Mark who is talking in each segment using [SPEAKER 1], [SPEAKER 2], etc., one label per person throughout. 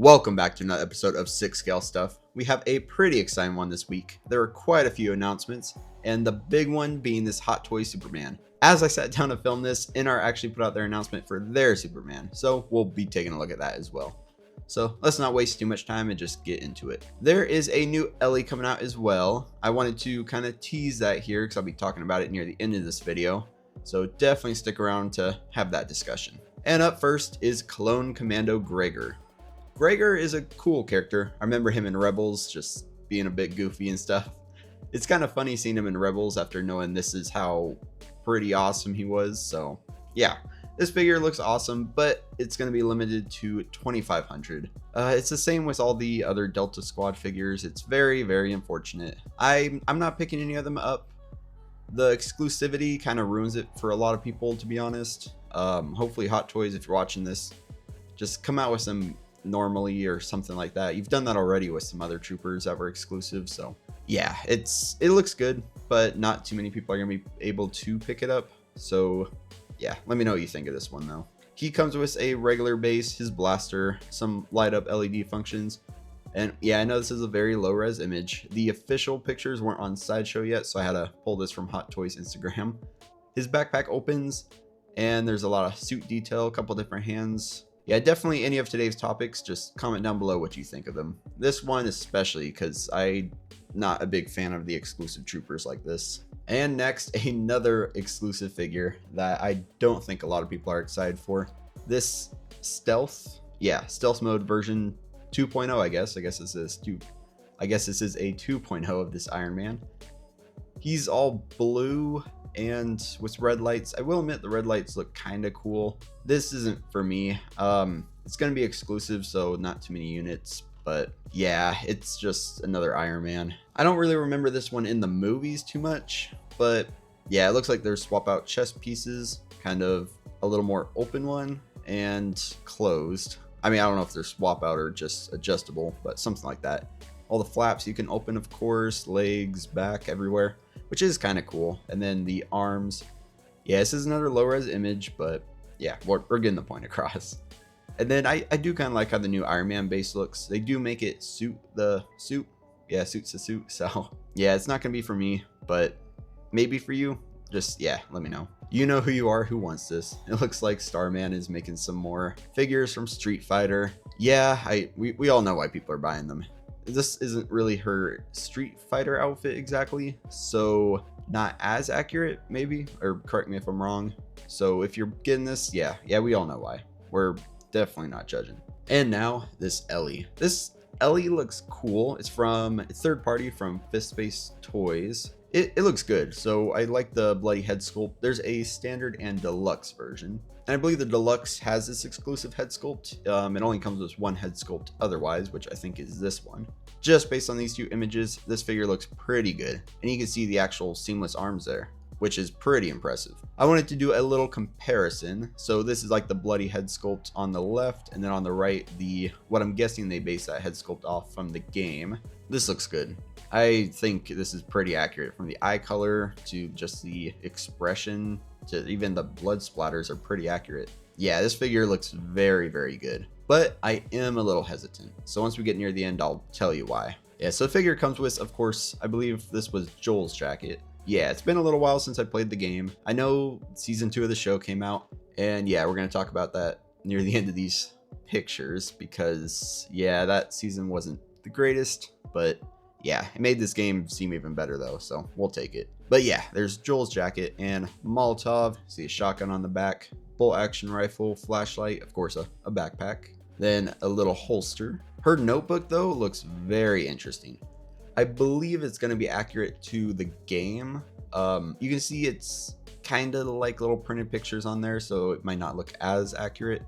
[SPEAKER 1] Welcome back to another episode of 6 Scale Stuff. We have a pretty exciting one this week. There are quite a few announcements, and the big one being this Hot Toys Superman. As I sat down to film this, Inart actually put out their announcement for their Superman, so we'll be taking a look at that as well. So let's not waste too much time and just get into it. There is a new Ellie coming out as well. I wanted to kind of tease that here because I'll be talking about it near the end of this video, so definitely stick around to have that discussion. And up first is Clone Commando Gregor. Gregor is a cool character. I remember him in Rebels just being a bit goofy and stuff. It's kind of funny seeing him in Rebels after knowing this is how pretty awesome he was. So yeah, this figure looks awesome, but it's going to be limited to 2,500. It's the same with all the other Delta Squad figures. It's very, very unfortunate. I'm not picking any of them up. The exclusivity kind of ruins it for a lot of people, to be honest. Hopefully Hot Toys, if you're watching this, just come out with some normally or something like that. You've done that already with some other troopers that were exclusive, so yeah, it looks good, but not too many people are gonna be able to pick it up. So yeah, let me know what you think of this one though. He comes with a regular base, his blaster, some light up LED functions, and yeah, I know this is a very low res image. The official pictures weren't on Sideshow yet, so I had to pull this from Hot Toys Instagram. His backpack opens and there's a lot of suit detail, a couple different hands. Yeah, definitely any of today's topics, just comment down below what you think of them. This one especially, because I'm not a big fan of the exclusive troopers like this. And next, another exclusive figure that I don't think a lot of people are excited for. This stealth mode version 2.0, I guess this is a 2.0 of this Iron Man. He's all blue and with red lights. I will admit the red lights look kind of cool. This isn't for me. It's going to be exclusive, so not too many units, but yeah, it's just another Iron Man. I don't really remember this one in the movies too much, but yeah, it looks like there's swap out chest pieces, kind of a little more open one and closed. I mean, I don't know if they're swap out or just adjustable, but something like that. All the flaps you can open, of course, legs, back, everywhere, which is kind of cool. And then the arms. Yeah, this is another low res image, but yeah, we're getting the point across. And then I do kind of like how the new Iron Man base looks. They do make it suit the suit. Yeah, suits the suit. So yeah, it's not going to be for me, but maybe for you. Just, yeah, let me know. You know who you are, who wants this. It looks like Starman is making some more figures from Street Fighter. Yeah, we all know why people are buying them. This isn't really her Street Fighter outfit exactly, so not as accurate maybe, or correct me if I'm wrong. So if you're getting this, yeah, we all know why. We're definitely not judging. And now this Ellie. This Ellie looks cool. It's third party from Fist Space Toys. It looks good. So I like the bloody head sculpt. There's a standard and deluxe version. And I believe the deluxe has this exclusive head sculpt. It only comes with one head sculpt otherwise, which I think is this one. Just based on these two images, this figure looks pretty good. And you can see the actual seamless arms there, which is pretty impressive. I wanted to do a little comparison. So this is like the bloody head sculpt on the left, and then on the right, what I'm guessing they base that head sculpt off from the game. This looks good. I think this is pretty accurate from the eye color to just the expression to even the blood splatters are pretty accurate. Yeah, this figure looks very, very good, but I am a little hesitant. So once we get near the end, I'll tell you why. Yeah, so the figure comes with, of course, I believe this was Joel's jacket. Yeah, it's been a little while since I played the game. I know season 2 of the show came out, and yeah, we're going to talk about that near the end of these pictures because yeah, that season wasn't the greatest, but yeah, it made this game seem even better though, so we'll take it. But yeah, there's Joel's jacket and Molotov. See a shotgun on the back, bolt action rifle, flashlight, of course a backpack, then a little holster. Her notebook though looks very interesting. I believe it's going to be accurate to the game. You can see it's kind of like little printed pictures on there, so it might not look as accurate,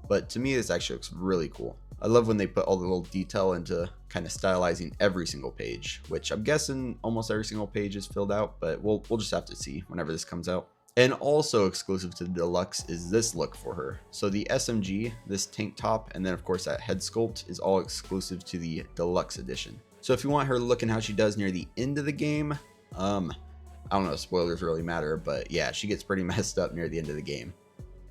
[SPEAKER 1] but to me this actually looks really cool. I love when they put all the little detail into kind of stylizing every single page, which I'm guessing almost every single page is filled out, but we'll just have to see whenever this comes out. And also exclusive to the deluxe is this look for her. So the SMG, this tank top, and then of course that head sculpt is all exclusive to the deluxe edition. So if you want her looking how she does near the end of the game, I don't know if spoilers really matter, but yeah, she gets pretty messed up near the end of the game.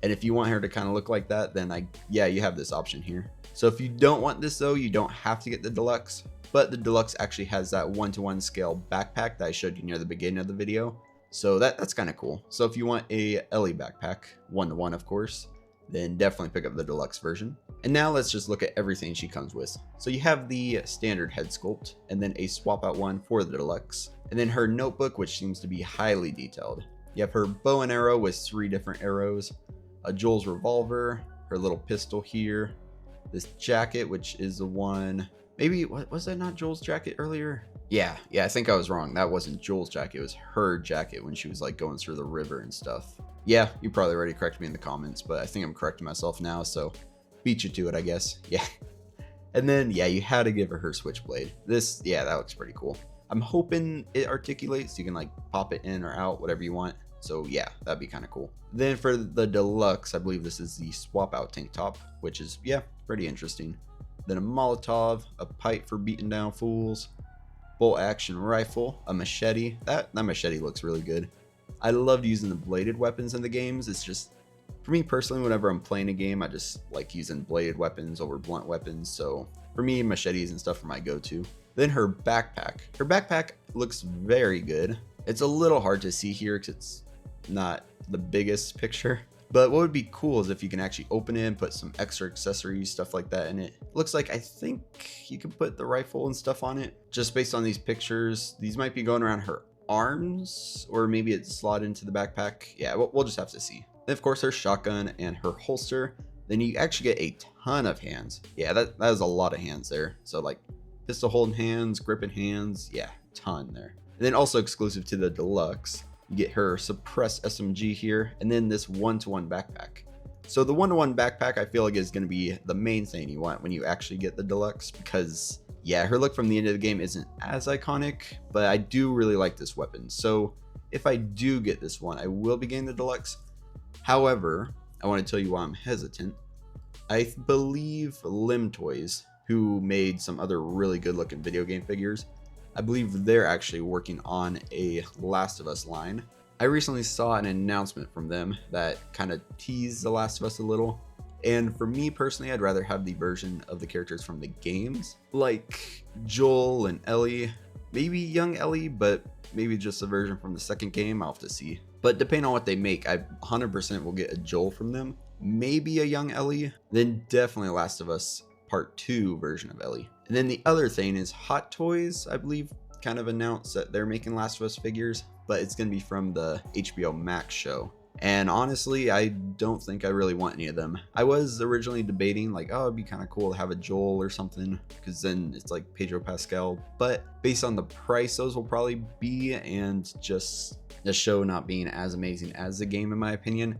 [SPEAKER 1] And if you want her to kind of look like that, then yeah, you have this option here. So if you don't want this though, you don't have to get the deluxe, but the deluxe actually has that 1-to-1 scale backpack that I showed you near the beginning of the video. So that's kind of cool. So if you want a Ellie backpack, 1-to-1 of course, then definitely pick up the deluxe version. And now let's just look at everything she comes with. So you have the standard head sculpt, and then a swap out one for the deluxe, and then her notebook, which seems to be highly detailed. You have her bow and arrow with 3 different arrows, a Joel's revolver, her little pistol here, this jacket, which is the one, maybe, was that not Joel's jacket earlier? Yeah, I think I was wrong. That wasn't Joel's jacket, it was her jacket when she was like going through the river and stuff. Yeah, you probably already corrected me in the comments, but I think I'm correcting myself now, so beat you to it, I guess. Yeah. And then, yeah, you had to give her switchblade. This, yeah, that looks pretty cool. I'm hoping it articulates, so you can like pop it in or out, whatever you want. So yeah, that'd be kind of cool. Then for the deluxe, I believe this is the swap out tank top, which is, yeah, pretty interesting. Then a Molotov, a pipe for beating down fools, bolt action rifle, a machete. That machete looks really good. I loved using the bladed weapons in the games. It's just, for me personally, whenever I'm playing a game, I just like using bladed weapons over blunt weapons. So for me, machetes and stuff are my go-to. Then her backpack. Her backpack looks very good. It's a little hard to see here because it's not the biggest picture, but what would be cool is if you can actually open it and put some extra accessories, stuff like that in it. Looks like, I think you can put the rifle and stuff on it. Just based on these pictures, these might be going around her arms, or maybe it's slotted into the backpack. Yeah, we'll just have to see. Then of course her shotgun and her holster. Then you actually get a ton of hands. Yeah, that is a lot of hands there. So like pistol holding hands, gripping hands, yeah, ton there. And then also exclusive to the deluxe, you get her suppressed SMG here, and then this 1-to-1 backpack. So the 1-to-1 backpack I feel like is going to be the main thing you want when you actually get the deluxe, because yeah, her look from the end of the game isn't as iconic, but I do really like this weapon. So if I do get this one, I will be getting the deluxe. However, I want to tell you why I'm hesitant. I believe Lim Toys, who made some other really good looking video game figures, I believe they're actually working on a Last of Us line. I recently saw an announcement from them that kind of teased The Last of Us a little. And for me personally, I'd rather have the version of the characters from the games, like Joel and Ellie, maybe young Ellie, but maybe just a version from the second game. I'll have to see. But depending on what they make, I 100% will get a Joel from them, maybe a young Ellie, then definitely a Last of Us Part 2 version of Ellie. And then the other thing is Hot Toys, I believe, kind of announced that they're making Last of Us figures, but it's going to be from the HBO Max show. And honestly, I don't think I really want any of them. I was originally debating like, oh, it'd be kind of cool to have a Joel or something, because then it's like Pedro Pascal. But based on the price those will probably be, and just the show not being as amazing as the game in my opinion,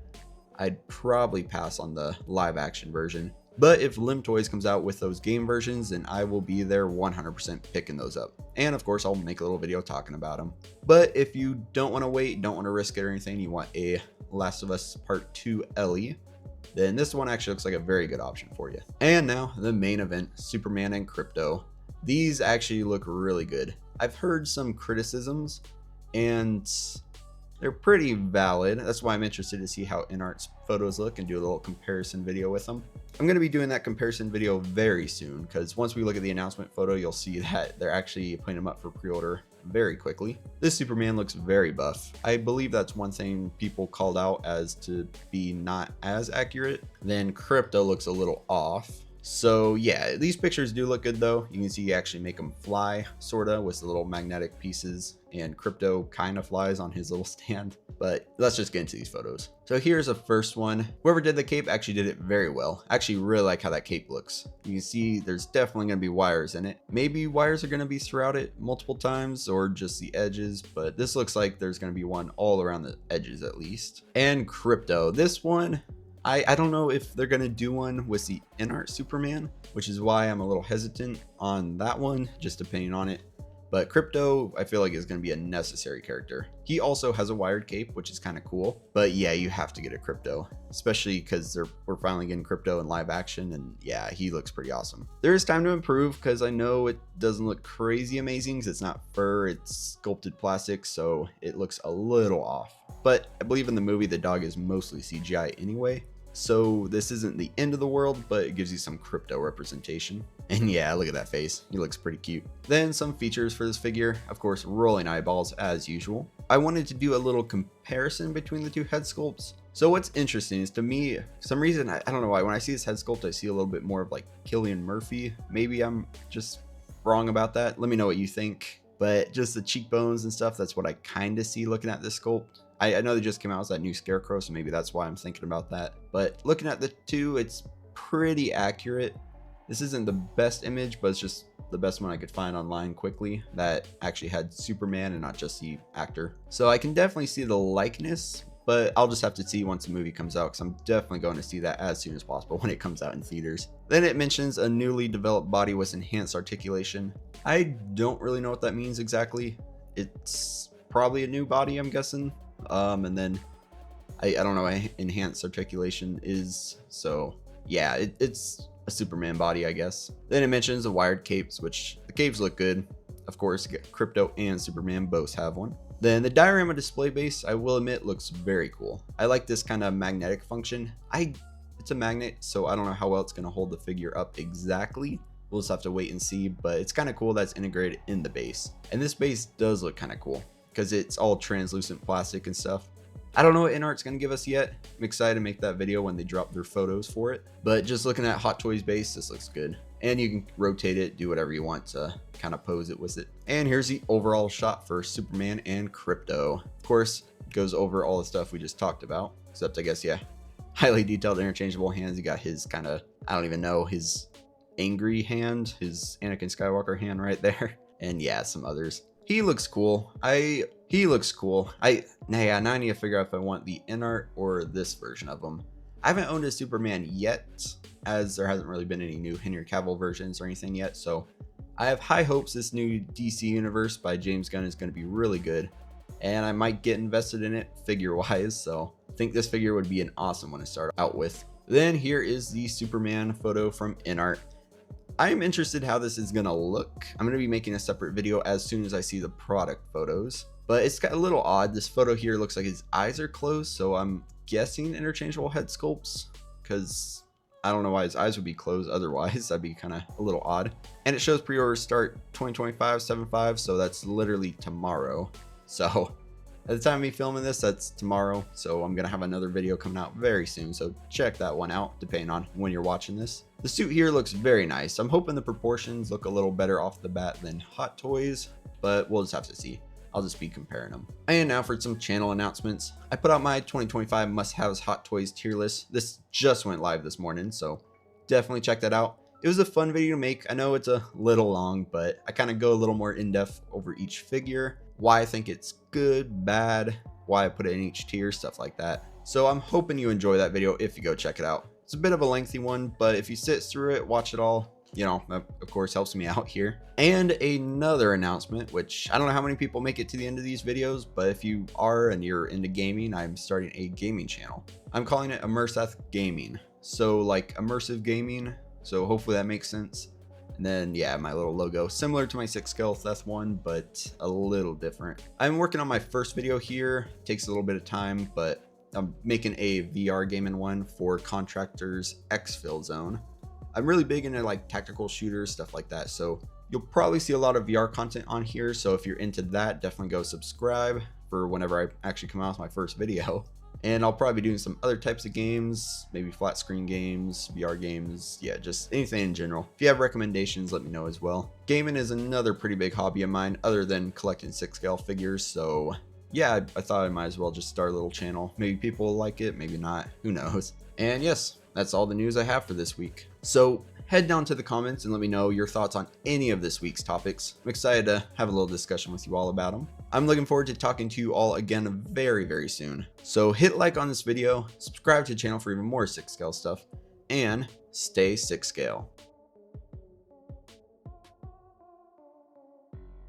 [SPEAKER 1] I'd probably pass on the live action version. But if Lim Toys comes out with those game versions, then I will be there 100% picking those up. And of course, I'll make a little video talking about them. But if you don't want to wait, don't want to risk it or anything, you want a Last of Us Part 2 Ellie, then this one actually looks like a very good option for you. And now the main event, Superman and Crypto. These actually look really good. I've heard some criticisms and they're pretty valid. That's why I'm interested to see how Inart's photos look and do a little comparison video with them. I'm going to be doing that comparison video very soon, because once we look at the announcement photo, you'll see that they're actually putting them up for pre-order very quickly. This Superman looks very buff. I believe that's one thing people called out as to be not as accurate. Then Crypto looks a little off. So yeah, these pictures do look good though. You can see you actually make them fly, sorta, with the little magnetic pieces, and Crypto kind of flies on his little stand. But let's just get into these photos. So here's the first one. Whoever did the cape actually did it very well. I actually really like how that cape looks. You can see there's definitely going to be wires in it. Maybe wires are going to be throughout it multiple times, or just the edges, but this looks like there's going to be one all around the edges at least. And Crypto, this one, I don't know if they're going to do one with the Inart Superman, which is why I'm a little hesitant on that one, just depending on it. But Crypto, I feel like, is going to be a necessary character. He also has a wired cape, which is kind of cool. But yeah, you have to get a Crypto, especially because we're finally getting Crypto in live action. And yeah, he looks pretty awesome. There is time to improve, because I know it doesn't look crazy amazing because it's not fur, it's sculpted plastic. So it looks a little off. But I believe in the movie, the dog is mostly CGI anyway. So this isn't the end of the world, but it gives you some crypto representation. And yeah, look at that face. He looks pretty cute. Then some features for this figure. Of course, rolling eyeballs as usual. I wanted to do a little comparison between the two head sculpts. So what's interesting is, to me, for some reason, I don't know why, when I see this head sculpt, I see a little bit more of like Cillian Murphy. Maybe I'm just wrong about that. Let me know what you think. But just the cheekbones and stuff, that's what I kind of see looking at this sculpt. I know they just came out as that new Scarecrow, so maybe that's why I'm thinking about that. But looking at the two, it's pretty accurate. This isn't the best image, but it's just the best one I could find online quickly that actually had Superman and not just the actor. So I can definitely see the likeness, but I'll just have to see once the movie comes out, because I'm definitely going to see that as soon as possible when it comes out in theaters. Then it mentions a newly developed body with enhanced articulation. I don't really know what that means exactly. It's probably a new body, I'm guessing. And then I don't know what enhanced articulation is, so yeah, it's a Superman body, I guess. Then it mentions the wired capes, which the capes look good. Of course, Crypto and Superman both have one. Then the diorama display base, I will admit, looks very cool. I like this kind of magnetic function. It's a magnet, so I don't know how well it's going to hold the figure up exactly. We'll just have to wait and see, but it's kind of cool that's integrated in the base. And this base does look kind of cool, because it's all translucent plastic and stuff. I don't know what Inart's going to give us yet. I'm excited to make that video when they drop their photos for it. But just looking at Hot Toys base, this looks good. And you can rotate it, do whatever you want to kind of pose it with it. And here's the overall shot for Superman and Crypto. Of course, it goes over all the stuff we just talked about. Except, I guess, yeah, highly detailed interchangeable hands. You got his kind of, I don't even know, his angry hand, his Anakin Skywalker hand right there. And yeah, some others. He looks cool. He looks cool. Now I need to figure out if I want the Inart or this version of him. I haven't owned a Superman yet, as there hasn't really been any new Henry Cavill versions or anything yet, so I have high hopes this new DC universe by James Gunn is going to be really good, and I might get invested in it figure-wise, so I think this figure would be an awesome one to start out with. Then here is the Superman photo from Inart. I am interested how this is going to look. I'm going to be making a separate video as soon as I see the product photos. But it's got a little odd. This photo here looks like his eyes are closed, so I'm guessing interchangeable head sculpts, because I don't know why his eyes would be closed otherwise. That'd be kind of a little odd. And it shows pre-orders start 2025 7/5, so that's literally tomorrow. So at the time of me filming this, that's tomorrow. So I'm going to have another video coming out very soon, so check that one out depending on when you're watching this. The suit here looks very nice. I'm hoping the proportions look a little better off the bat than Hot Toys, but we'll just have to see. I'll just be comparing them. And now for some channel announcements. I put out my 2025 must-haves Hot Toys tier list. This just went live this morning, so definitely check that out. It was a fun video to make. I know it's a little long, but I kind of go a little more in-depth over each figure, why I think it's good, bad, why I put it in each tier, stuff like that. So I'm hoping you enjoy that video if you go check it out. It's a bit of a lengthy one, but if you sit through it, watch it all, you know, that of course helps me out here. And another announcement, which I don't know how many people make it to the end of these videos, but if you are and you're into gaming, I'm starting a gaming channel. I'm calling it Immersive Gaming. So like immersive gaming, so hopefully that makes sense. And then yeah, my little logo, similar to my 6 scale theft one, but a little different. I'm working on my first video here. Takes a little bit of time, but I'm making a VR gaming one for Contractor's Exfil Zone. I'm really big into like tactical shooters, stuff like that. So you'll probably see a lot of VR content on here. So if you're into that, definitely go subscribe for whenever I actually come out with my first video. And I'll probably be doing some other types of games, maybe flat screen games, VR games, yeah, just anything in general. If you have recommendations, let me know as well. Gaming is another pretty big hobby of mine other than collecting 6 scale figures. So yeah, I thought I might as well just start a little channel. Maybe people will like it, maybe not, who knows. And yes, that's all the news I have for this week. So head down to the comments and let me know your thoughts on any of this week's topics. I'm excited to have a little discussion with you all about them. I'm looking forward to talking to you all again very, very soon. So hit like on this video, subscribe to the channel for even more 6 scale stuff, and stay 6 scale.